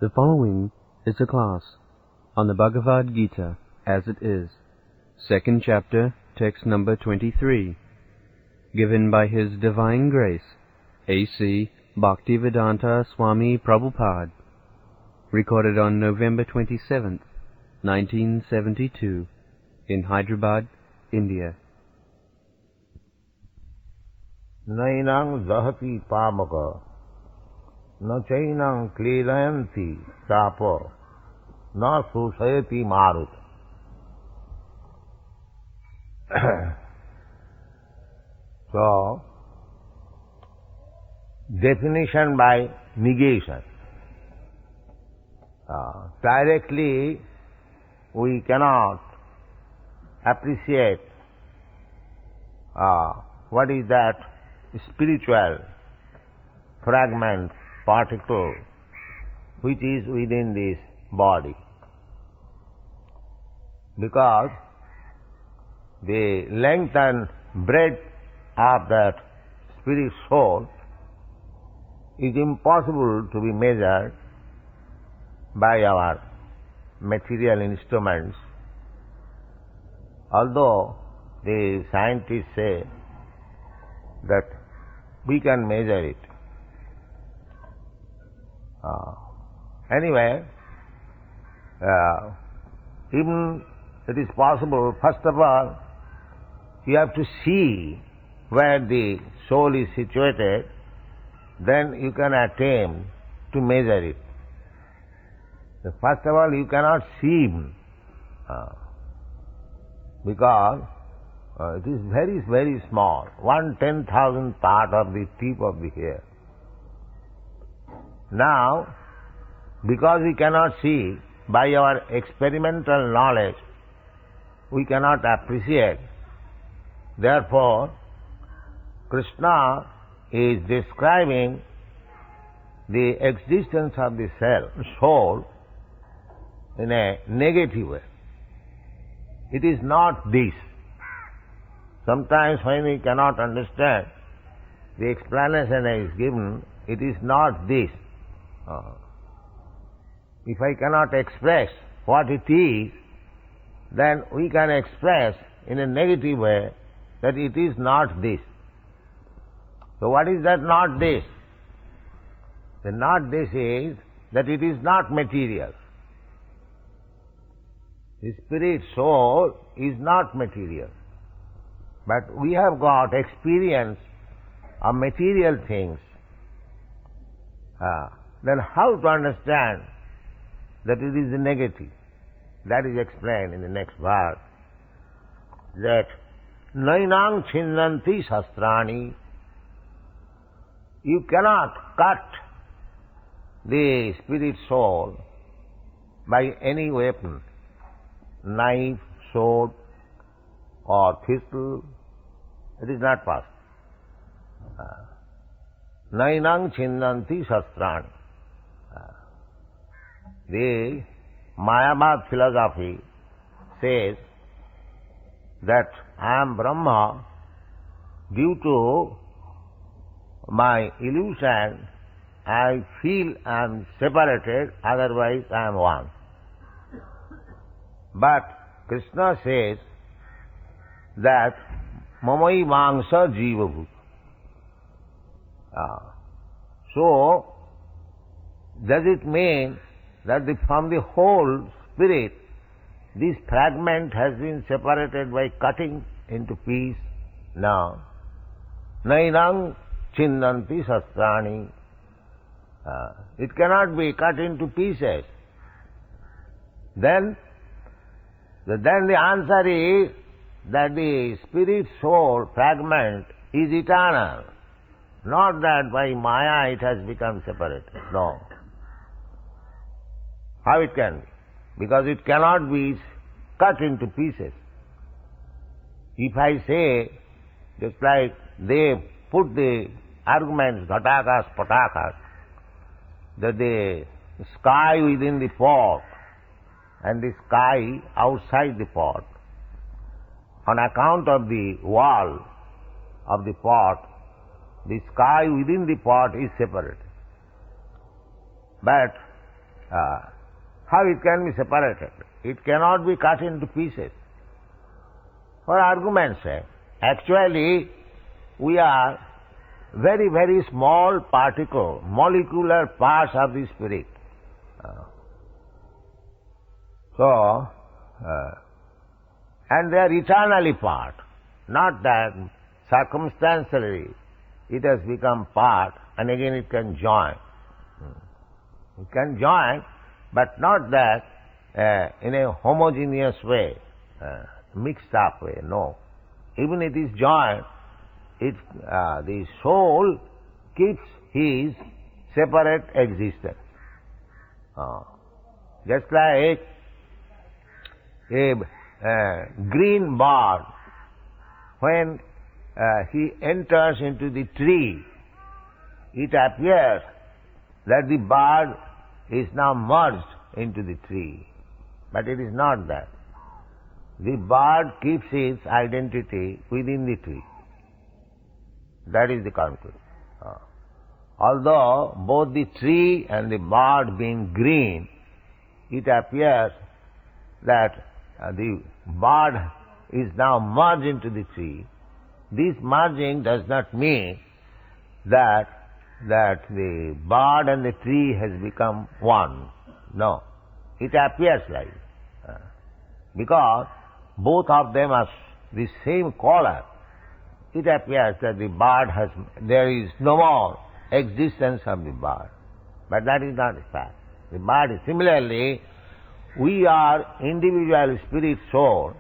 The following is a class on the Bhagavad-gītā As It Is, second chapter, text number 23, given by His Divine Grace, A.C. Bhaktivedanta Swami Prabhupada, recorded on November 27th, 1972, in Hyderabad, India. Nainang dahati pamaka, na chainang klelayanti sapa, na susayati marut. So, definition by negation. Directly we cannot appreciate what is that spiritual fragment, particle, which is within this body. Because the length and breadth of that spirit soul is impossible to be measured by our material instruments, although the scientists say that we can measure it. Anyway, even it is possible, first of all, you have to see where the soul is situated, then you can attempt to measure it. First of all, you cannot see him, because it is very, very small, 1/10,000th part of the tip of the hair. Now, because we cannot see, by our experimental knowledge, we cannot appreciate. Therefore, Krishna is describing the existence of the soul in a negative way. It is not this. Sometimes when we cannot understand, the explanation is given, it is not this. If I cannot express what it is, then we can express in a negative way that it is not this. So what is that not this? The not this is that it is not material. The spirit soul is not material. But we have got experience of material things. Then how to understand that it is the negative? That is explained in the next verse. That nainang chinnanti shastrani, you cannot cut the spirit soul by any weapon, knife, sword, or pistol. It is not possible. Nainang chinnanti shastrani. The Mayavad philosophy says that I am Brahma due to my illusion. I feel I am separated, otherwise I am one. But Krishna says that mamai vangsa jiva bhut. So, does it mean that from the whole spirit, this fragment has been separated by cutting into piece? No. Nainang chinnanti shastrani. It cannot be cut into pieces. Then the answer is that the spirit soul fragment is eternal. Not that by Maya it has become separated. No. How it can be? Because it cannot be cut into pieces. If I say, just like they put the arguments, ghatakas, patakas, that the sky within the pot and the sky outside the pot, on account of the wall of the pot, the sky within the pot is separate. But how it can be separated? It cannot be cut into pieces. For argument's sake, actually we are very, very small particle, molecular parts of the spirit. And they are eternally part, not that circumstantially it has become part and again it can join. It can join, but not that in a homogeneous way, mixed up way, no. Even it is joined, the soul keeps his separate existence. Just like a green bird, when he enters into the tree, it appears that the bird is now merged into the tree. But it is not that. The bird keeps its identity within the tree. That is the concept. Although both the tree and the bird being green, it appears that the bird is now merged into the tree. This merging does not mean that the bird and the tree has become one. No. It appears like it. Because both of them are the same color, it appears that the bird there is no more existence of the bird. But that is not the fact. The bird is similarly, we are individual spirit soul,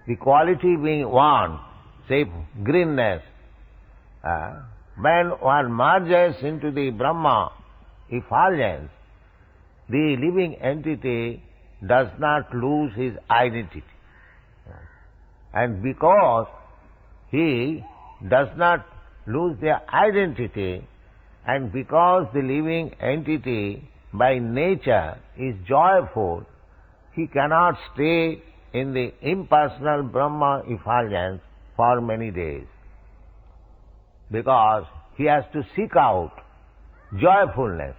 the quality being one, say greenness. When one merges into the Brahma effulgence, the living entity does not lose his identity. And because he does not lose their identity, and because the living entity by nature is joyful, he cannot stay in the impersonal Brahma effulgence for many days. Because he has to seek out joyfulness.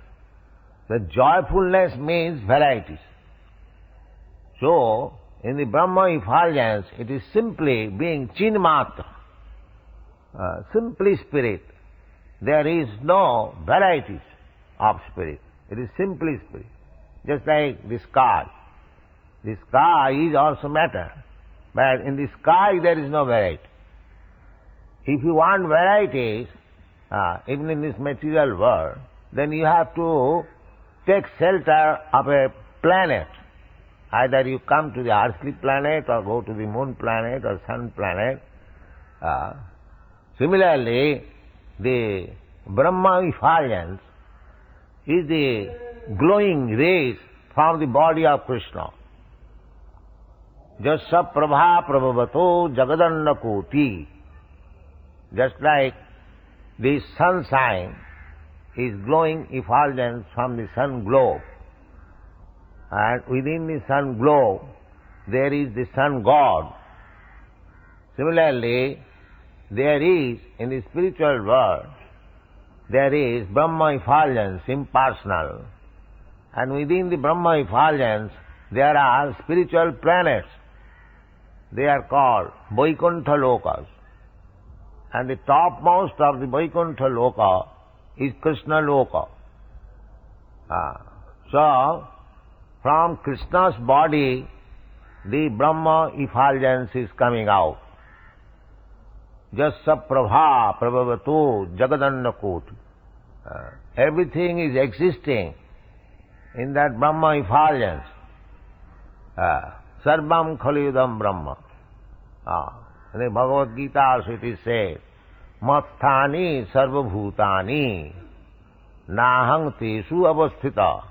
The joyfulness means varieties. So, in the Brahma effulgence, it is simply being Chinmatra, simply spirit. There is no varieties of spirit. It is simply spirit. Just like the sky. The sky is also matter. But in the sky there is no variety. If you want varieties, even in this material world, then you have to take shelter of a planet. Either you come to the earthly planet or go to the moon planet or sun planet. Similarly, the Brahma effulgence is the glowing rays from the body of Krishna. Jasya prabha prabhavato jagadannakoti. Just like the sunshine is glowing effulgence from the sun globe, and within the sun globe there is the sun god. Similarly, there is, in the spiritual world, there is Brahma effulgence, impersonal, and within the Brahma effulgence there are spiritual planets. They are called Vaikuntha lokas. And the topmost of the Vaikuntha loka is Krishna loka. So, from Krishna's body, the Brahma effulgence is coming out. Jasya prabha prabhavato jagadannakoti. Everything is existing in that Brahma effulgence. Sarvam khalidam Brahma. In the Bhagavad-gītā As It Is said, Matthāni sarvabhūtāni nahang tesu avasthita.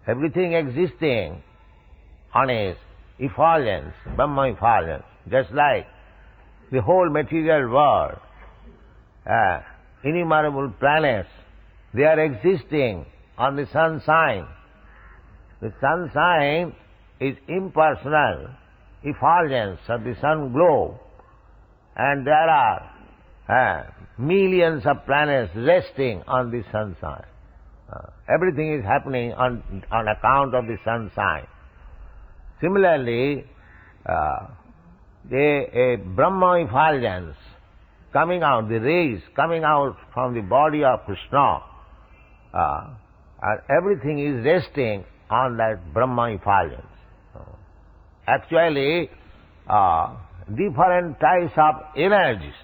Everything existing on its effulgence, Brahma effulgence, just like the whole material world, innumerable planets, they are existing on the sunshine. The sunshine is impersonal effulgence of the sun globe, and there are millions of planets resting on the sunshine. Everything is happening on account of the sun sign. Similarly, a Brahma effulgence coming out, the rays coming out from the body of Krishna, and everything is resting on that Brahma effulgence. Actually, different types of energies,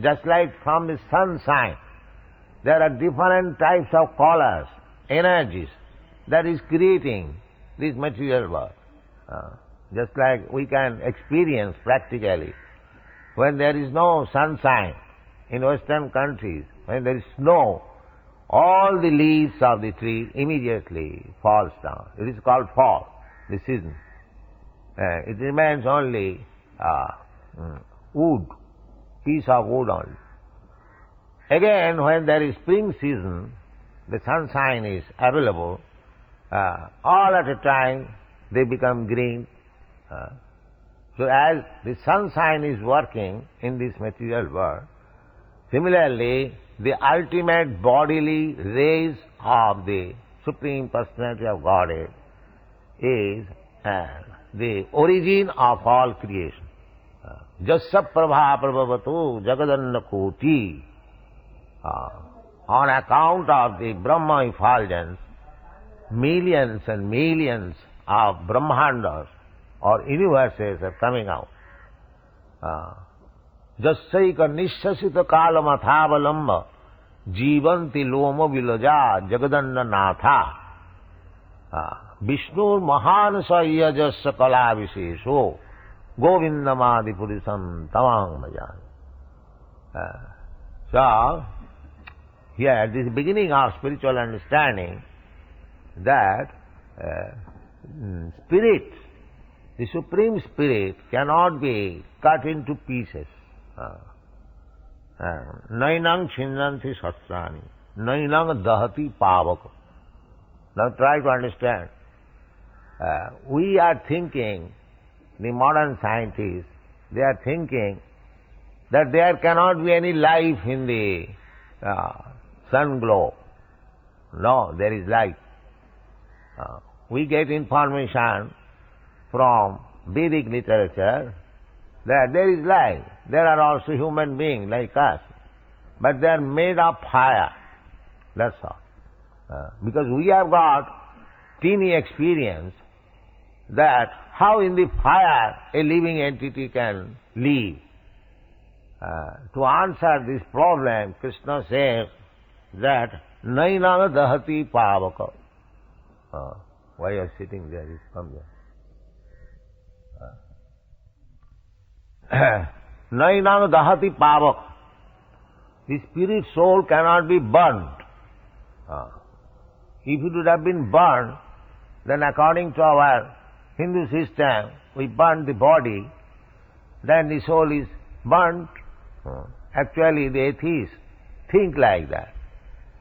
just like from the sun sign, there are different types of colors, energies, that is creating this material world. Just like we can experience practically, when there is no sunshine in Western countries, when there is snow, all the leaves of the tree immediately falls down. It is called fall, the season. It remains only wood, piece of wood only. Again, when there is spring season, the sunshine is available, all at a time they become green. So as the sunshine is working in this material world, similarly the ultimate bodily rays of the Supreme Personality of Godhead is the origin of all creation. Jasya prabha prabhavatu jagadanna koti. On account of the Brahma effulgence, millions and millions of Brahmandas or universes are coming out. Jasyaika nishasita kalamathavalamba jivanti loma vilaja jagadanna natha Vishnur mahanasaya jasya kala visesho govindamadi purisam tamang majan. So, here this beginning of spiritual understanding that spirit, the Supreme Spirit, cannot be cut into pieces. Nainang chinnanti sastrani, nainang dahati pavaka. Now try to understand. We are thinking, the modern scientists, they are thinking that there cannot be any life in the sun glow. No, there is life. We get information from Vedic literature that there is life. There are also human beings like us, but they are made of fire. That's all. Because we have got teeny experience that how in the fire a living entity can live. To answer this problem, Krishna says that nainang dahati pavaka. Why you are sitting there? You come there. Nainang dahati pavaka. The spirit soul cannot be burnt. If it would have been burned, then according to our Hindu system, we burn the body, then the soul is burnt. Actually, the atheists think like that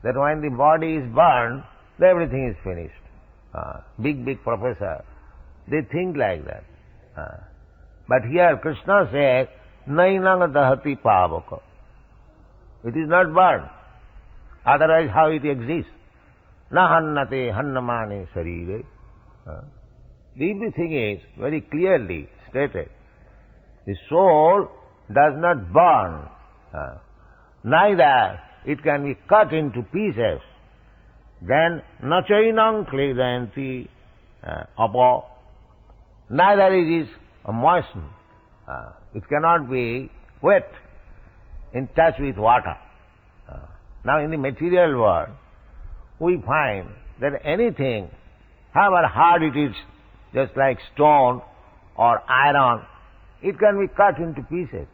when the body is burned, everything is finished. Big professor, they think like that. But here Krishna says, nainang dahati pavaka. It is not burned. Otherwise how it exists? Na hannate hannamane sarire. Everything is very clearly stated. The soul does not burn. Neither it can be cut into pieces. Then nachainam kledanti apo. Neither it is moistened. It cannot be wet in touch with water. Now in the material world, we find that anything, however hard it is, just like stone or iron, it can be cut into pieces.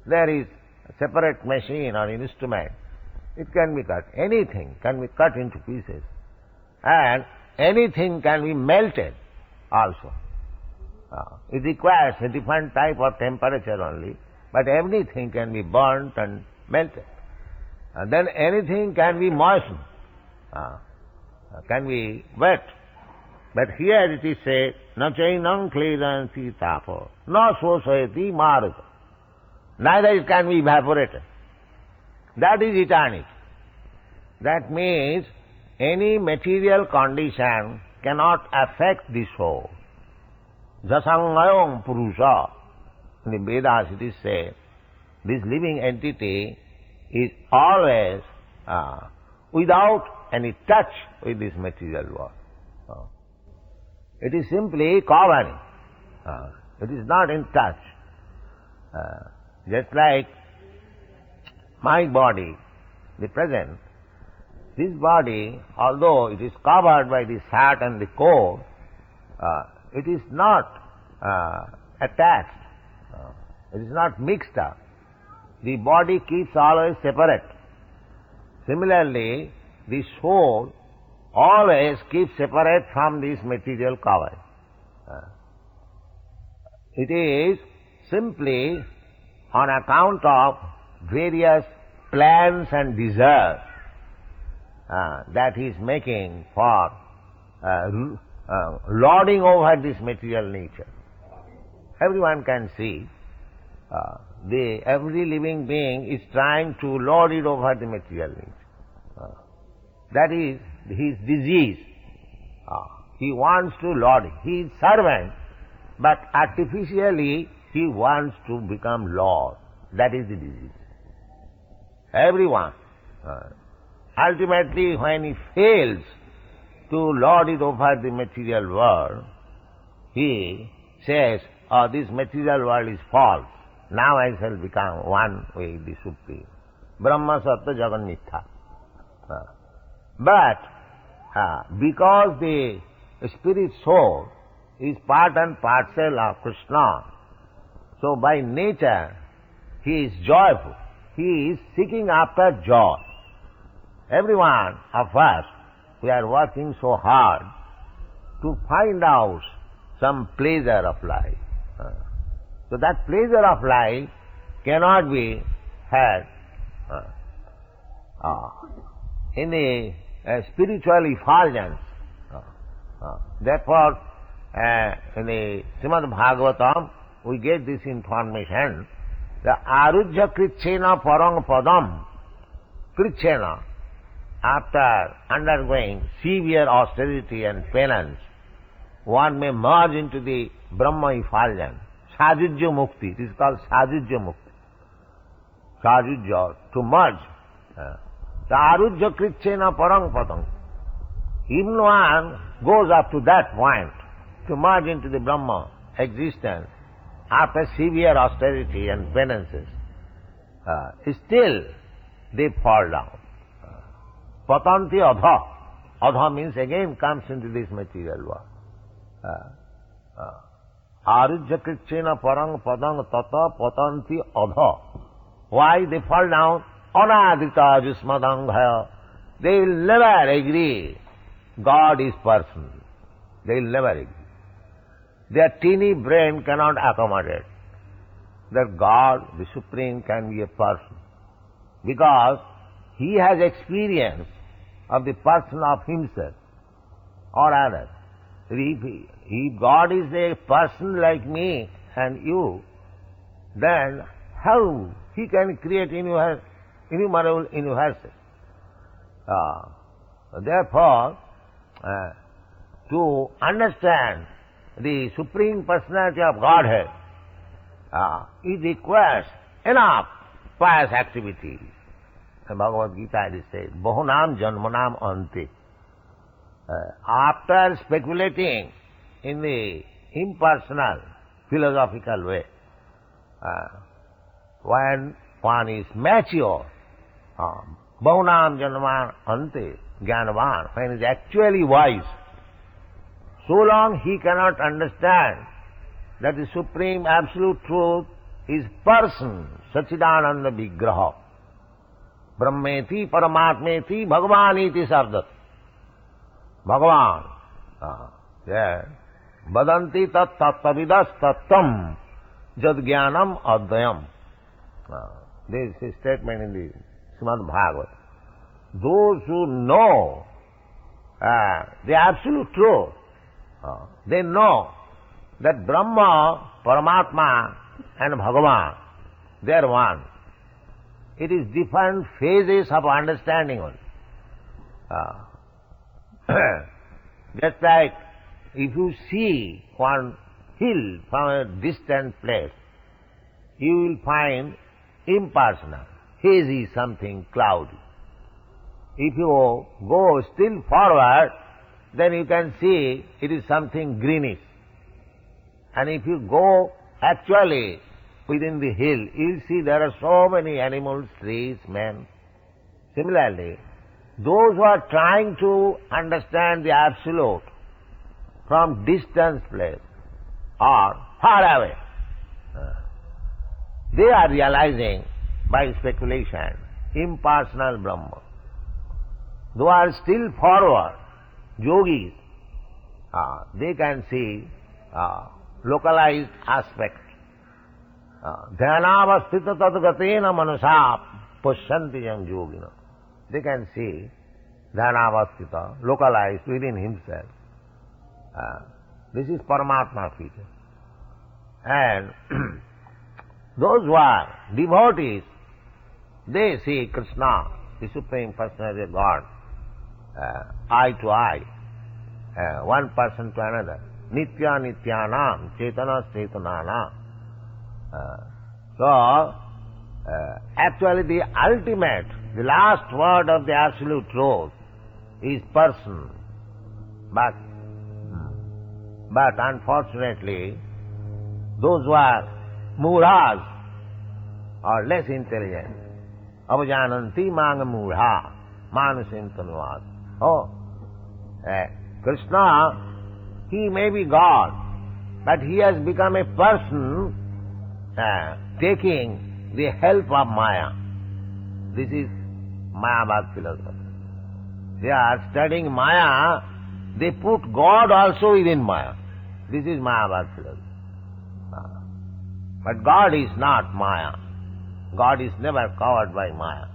There is a separate machine or instrument. It can be cut. Anything can be cut into pieces. And anything can be melted also. It requires a different type of temperature only, but everything can be burnt and melted. And then anything can be moistened, can be wet. But here it is said, na chainam kledanti tapo, na sosayati marga. Neither it can be evaporated. That is eternity. That means any material condition cannot affect the soul. Jasangayam Purusha. In the Vedas it is said, this living entity is always without any touch with this material world. It is simply covering. It is not in touch. Just like my body, the present, this body, although it is covered by the fat and the coat, it is not attached. It is not mixed up. The body keeps always separate. Similarly, the soul always keeps separate from this material cover. It is simply on account of various plans and desires that he is making for lording over this material nature. Everyone can see every living being is trying to lord it over the material nature. That is his disease. He wants to lord it. He is servant, but artificially he wants to become lord. That is the disease. Everyone. Ultimately, when he fails to lord it over the material world, he says, "Oh, this material world is false. Now I shall become one with the Supreme. Brahma Sattva Jagan Mithya." But because the spirit soul is part and parcel of Krishna, so by nature he is joyful. He is seeking after joy. Everyone of us, we are working so hard to find out some pleasure of life. So that pleasure of life cannot be had in the spiritual effulgence. Therefore, in the Shrimad Bhagavatam, we get this information. The arujya kṛṣṇa parang padam, kṛṣṇa, after undergoing severe austerity and penance, one may merge into the Brahma effulgence. Sajujya mukti, it is called Sajujya mukti. Sajujya, to merge. The arujya kṛṣṇa parang padam. Even one goes up to that point, to merge into the Brahma existence, after severe austerity and penances, still they fall down. Patanti adha. Adha means again comes into this material world. Arujya kṛṣṇa parang padang tata patanti adha. Why they fall down? Anadita jusmadangha. They will never agree God is person. They will never agree. Their teeny brain cannot accommodate that God, the Supreme, can be a person. Because he has experience of the person of himself or others. If God is a person like me and you, then how he can create innumerable universes? Therefore, to understand the Supreme Personality of Godhead, it requires enough pious activities. In Bhagavad-gītā it says, Bahunam janmanam ante. After speculating in the impersonal, philosophical way, when one is mature, Bahunam janmanam ante, Jnanavan, when he is actually wise, so long he cannot understand that the Supreme Absolute Truth is person, Sachidananda Vigraha. Brahmeti Paramatmeti Bhagavaniti Sardat. Bhagavan. Badanti tat tattavidas tattam jad jnanam advayam. This is a statement in the Srimad Bhagavatam. Those who know the absolute truth, they know that Brahma, Paramatma and Bhagavan, they are one. It is different phases of understanding only. Just like if you see one hill from a distant place, you will find impersonal, hazy something, cloudy. If you go still forward, then you can see it is something greenish. And if you go actually within the hill, you will see there are so many animals, trees, men. Similarly, those who are trying to understand the Absolute from distant place or far away, they are realizing by speculation impersonal Brahma. Those are still forward, yogis, they can see localized aspect. Dhyanavastita tadgatena manasa pasyanti yam yogina. They can see dhyanavastita, localized within himself. This is Paramatma feature. And those who are devotees, they see Krishna, the Supreme Personality of God, eye to eye, one person to another. Nitya nityanam, chetana chetananam. So, actually the ultimate, the last word of the Absolute Truth is person. But unfortunately, those who are mūಢās are less intelligent. Avajananti manga mūఢā manusim tanuvās. Oh, Krishna, he may be God, but he has become a person taking the help of Maya. This is Mayavad philosophy. They are studying Maya, they put God also within Maya. This is Mayavad philosophy. But God is not Maya. God is never covered by Maya.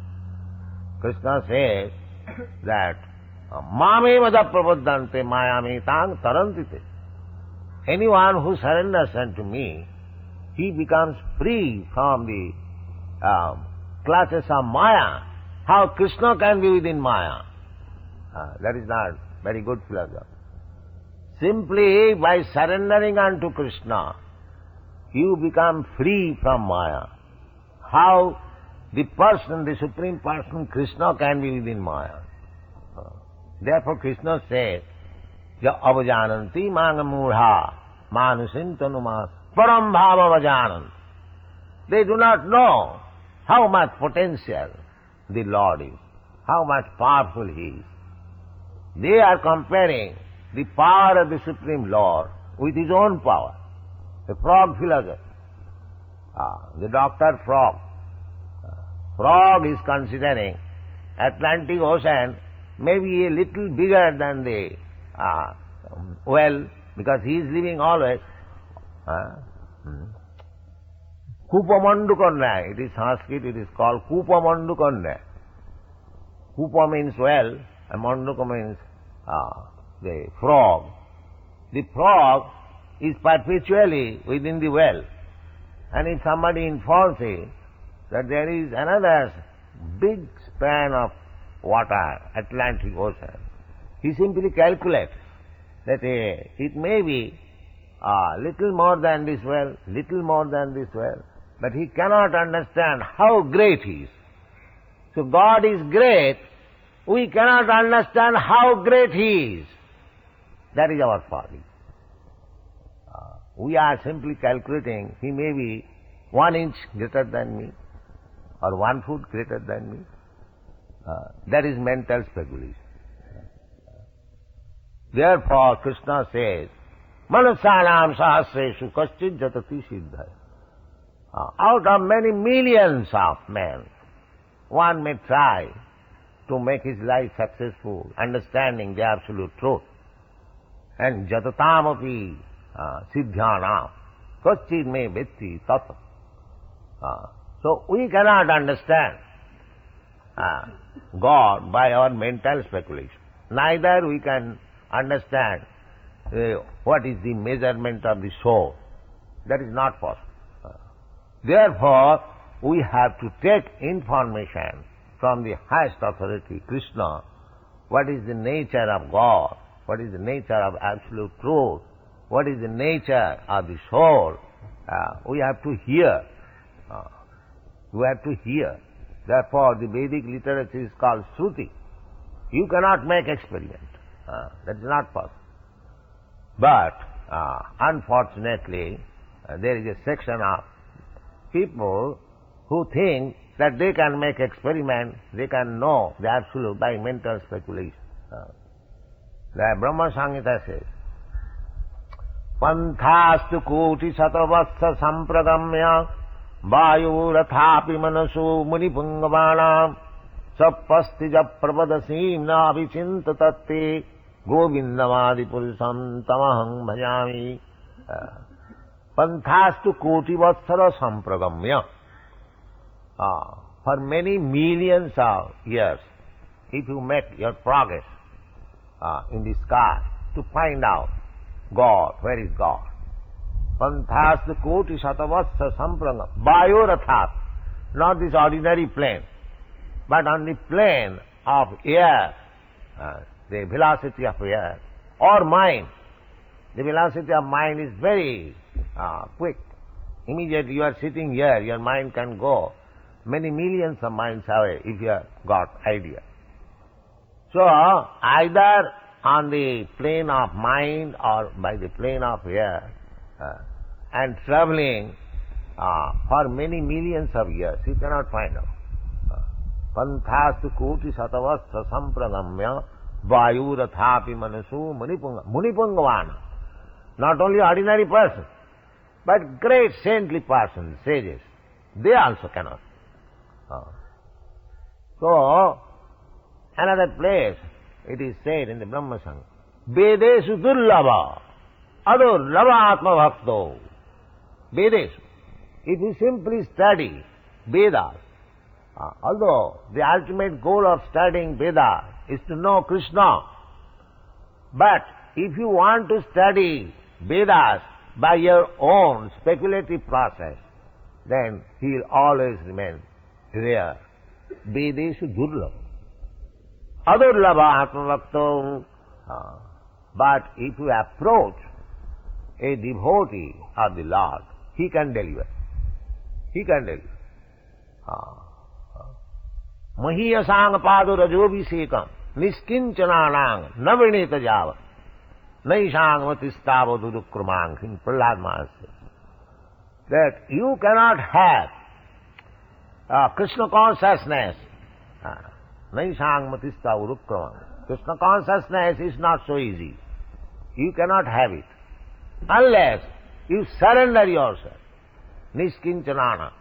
Krishna says that Mamevada prabuddhante mayametaṃ tarantite. Anyone who surrenders unto me, he becomes free from the clutches of Maya. How Krishna can be within Maya? That is not very good philosophy. Simply by surrendering unto Krishna, you become free from Maya. How the person, the Supreme Person, Krishna, can be within Maya? Therefore Krishna says, avajananti manga mūఢā manusim tanumas param bhava vajanant. They do not know how much potential the Lord is, how much powerful He is. They are comparing the power of the Supreme Lord with His own power. The frog philosopher, the Dr. Frog. Frog is considering Atlantic Ocean maybe a little bigger than the well, because he is living always. Kupamandukonda, it is Sanskrit, it is called Kupamandukonda. Kupa means well, and Manduka means the frog. The frog is perpetually within the well. And if somebody informs him that there is another big span of water, Atlantic Ocean, he simply calculates that it may be little more than this well, little more than this well, but he cannot understand how great he is. So God is great, we cannot understand how great He is. That is our folly. We are simply calculating, He may be 1 inch greater than me, or 1 foot greater than me. That is mental speculation. Therefore Krishna says, Manusanam sahasreshu kaschid jatati siddhaya. Out of many millions of men, one may try to make his life successful, understanding the absolute truth. And jatatamapi siddhyanam kaschid me vetti tata. So we cannot understand God by our mental speculation. Neither we can understand what is the measurement of the soul. That is not possible. Therefore, we have to take information from the highest authority, Krishna, what is the nature of God, what is the nature of absolute truth, what is the nature of the soul, we have to hear. We have to hear. Therefore, the Vedic literature is called Shruti. You cannot make experiment. That is not possible. But, unfortunately, there is a section of people who think that they can make experiment, they can know the absolute by mental speculation. The Brahma Samhita says, Panthastu koti satavassa sampragamya vayurathapi manasu munipungavana sappastija pravadasim na vichintatatti govindamadi purusam tamaham bhajami. Panthastu koti vatsara sampragamya. For many millions of years, if you make your progress in the sky to find out God, where is God? Panthastu koti satavassa sampranga vayorathat, not this ordinary plane, but on the plane of air, the velocity of air, or mind. The velocity of mind is very quick. Immediately you are sitting here, your mind can go many millions of miles away if you have got idea. So, either on the plane of mind or by the plane of air, and traveling for many millions of years, you cannot find out. Panthastu koti satavassa sampragamya vayurathapi manasu munipungavana. Not only ordinary person, but great saintly persons, sages, they also cannot. So, another place, it is said in the Brahma Sangha, Vedesu durlava, adurlava atma bhakto. Vedesu. If you simply study Vedas, although the ultimate goal of studying Vedas is to know Krishna, but if you want to study Vedas by your own speculative process, then he will always remain rare. Vedesu durlava. Adurlava atmavakto. But if you approach a devotee of the Lord, he can deliver. He can deliver. Mahiyasang padu rajobhisekam niskincananang navineta java naishang matistavo dudukrumang. In Prahlad Maharaj says that you cannot have Krishna consciousness. Naishang matistavo dudukrumang. Krishna consciousness is not so easy. You cannot have it unless you surrender yourself. Niskincanana.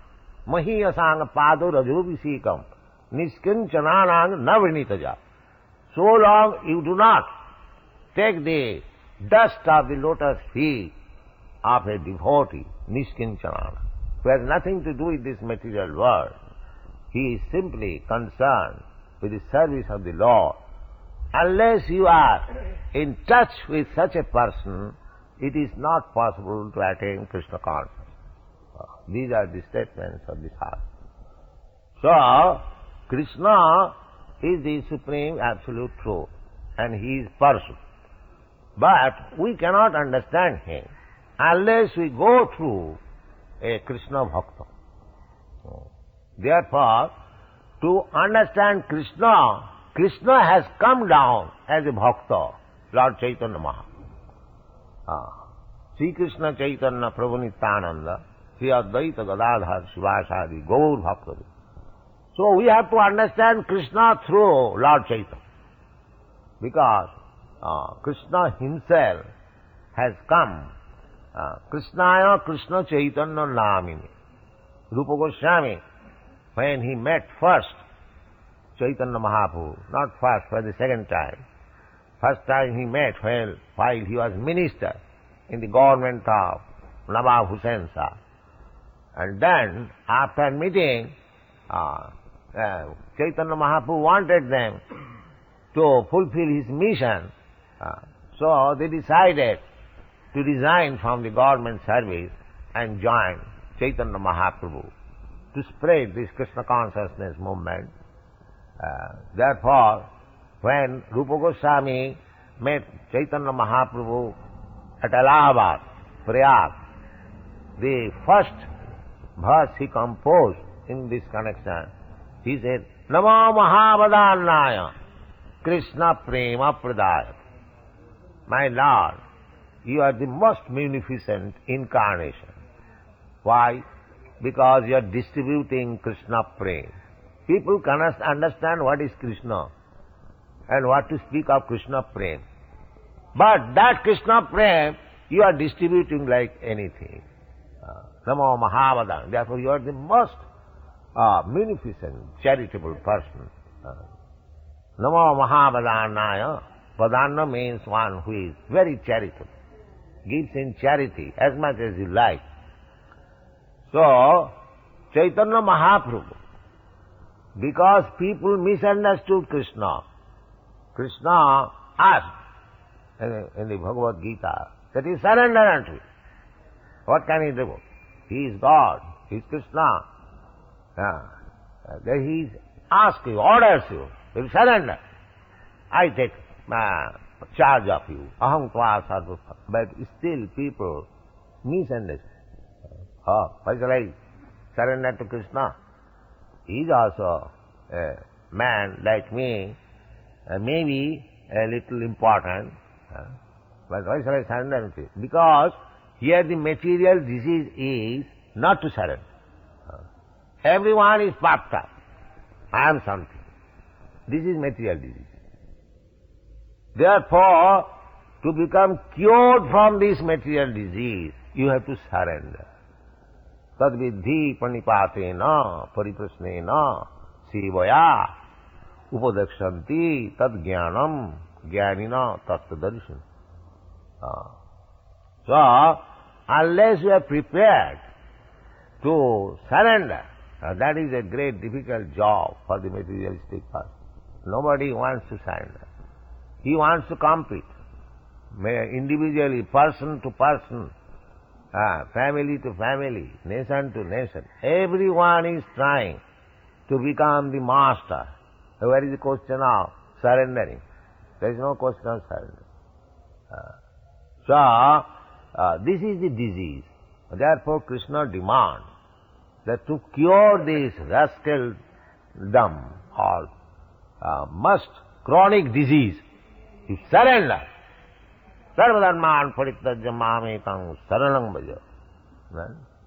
Mahiyasang padu rajobhisekam niskincananang navinitaja. So long you do not take the dust of the lotus feet of a devotee, niskincanana, who has nothing to do with this material world. He is simply concerned with the service of the Lord. Unless you are in touch with such a person, it is not possible to attain Krishna consciousness. These are the statements of the Shastra. So, Krishna is the supreme absolute truth, and he is person. But we cannot understand him unless we go through a Krishna Bhakta. Therefore, to understand Krishna, Krishna has come down as a Bhakta, Lord Chaitanya Mahaprabhu. Sri Krishna Chaitanya Prabhu Nityananda, Sri Advaita Gadadhar Shivasadi Gaur Bhakta. So we have to understand Krishna through Lord Chaitanya, because Krishna himself has come. Krishnaya Krishna Chaitanya Namini. Rupa Goswami, when he met first Chaitanya Mahaprabhu, not first, for the second time. First time he met while he was minister in the government of Nawab Hussain Shah. And then, after meeting, Chaitanya Mahaprabhu wanted them to fulfill his mission. So they decided to resign from the government service and join Chaitanya Mahaprabhu to spread this Krishna consciousness movement. Therefore, when Rupa Goswami met Chaitanya Mahaprabhu at Allahabad, Prayag, the first verse he composed in this connection, he said, Namo Mahavadannaya Krishna Prema Pradaya. My Lord, you are the most munificent incarnation. Why? Because you are distributing Krishna Prema. People cannot understand what is Krishna and what to speak of Krishna Prema. But that Krishna Prema you are distributing like anything. Namo Mahavadannaya. Therefore you are the most munificent, charitable person. Namo Mahavadannaya. Vadanna means one who is very charitable, gives in charity as much as you like. So, Chaitanya Mahaprabhu, because people misunderstood Krishna, Krishna asked in the Bhagavad-gītā that he surrender unto him. What can he do? He is God, he is Krishna. Then he asks you, orders you, you surrender. I take charge of you. Aham tva sarva. But still people misunderstand. Why shall I surrender to Krishna? He is also a man like me, maybe a little important, but why shall I surrender to him? Because here the material disease is not to surrender. Everyone is puffed up. I am something. This is material disease. Therefore, to become cured from this material disease, you have to surrender. Tad vidhi panipatena pariprasnena sevaya upadakshanti tad jnanam jnanina tattvadarshana. So, unless you are prepared to surrender, that is a great difficult job for the materialistic person. Nobody wants to surrender. He wants to compete, individually, person to person, family to family, nation to nation. Everyone is trying to become the master. Where is the question of surrendering? There is no question of surrender. So, this is the disease. Therefore, Krishna demands that to cure this rascaldom or must chronic disease, you surrender. Sarvadharman parittajya mamekam saranam bhaja.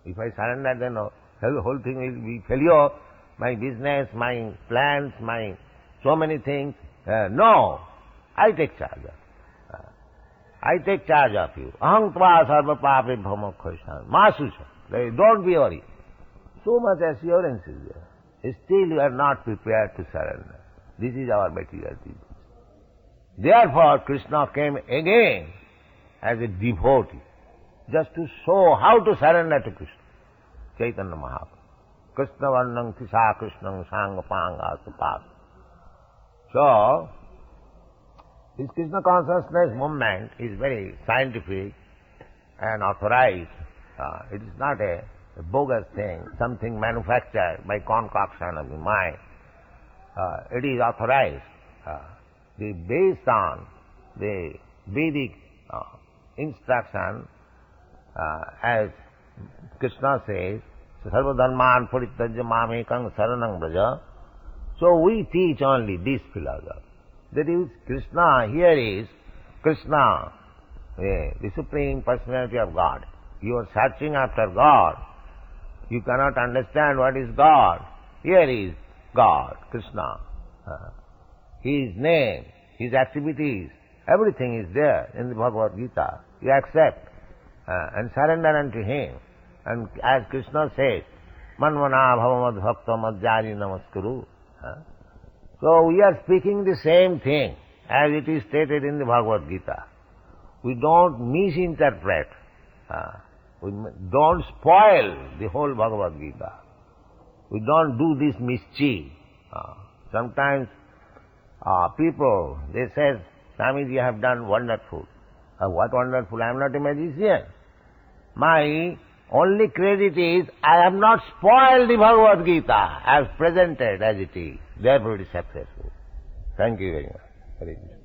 If I surrender, then the whole thing will be failure. My business, my plans, my so many things. No, I take charge of. I take charge of you. Aham tva sarva pape bhamakkhashan. Masusha. Don't be worried. So much assurance is there. Still you are not prepared to surrender. This is our material disease. Therefore, Krishna came again as a devotee, just to show how to surrender to Krishna. Chaitanya Mahaprabhu. Krishna varnam tisa Krishnam sangapanga supad. So, this Krishna consciousness movement is very scientific and authorized. It is not a bogus thing, something manufactured by concoction of the mind. It is authorized. Based on the Vedic instruction, as Krishna says, Sarva dharman parittajya mamekam saranam braja. So we teach only this philosophy. That is, Krishna, here is Krishna, the Supreme Personality of God. You are searching after God. You cannot understand what is God. Here is God, Krishna. His name, His activities, everything is there in the Bhagavad-gītā. You accept and surrender unto Him. And as Krishna says, Manvana bhavamad bhakta madhyari namaskuru. So we are speaking the same thing as it is stated in the Bhagavad-gītā. We don't misinterpret. We don't spoil the whole Bhagavad-gītā. We don't do this mischief. Sometimes people, they say, Swamiji, you have done wonderful. What wonderful? I am not a magician. My only credit is I have not spoiled the Bhagavad-gītā as presented as it is. Therefore it is successful. Thank you very much. Hare Krishna.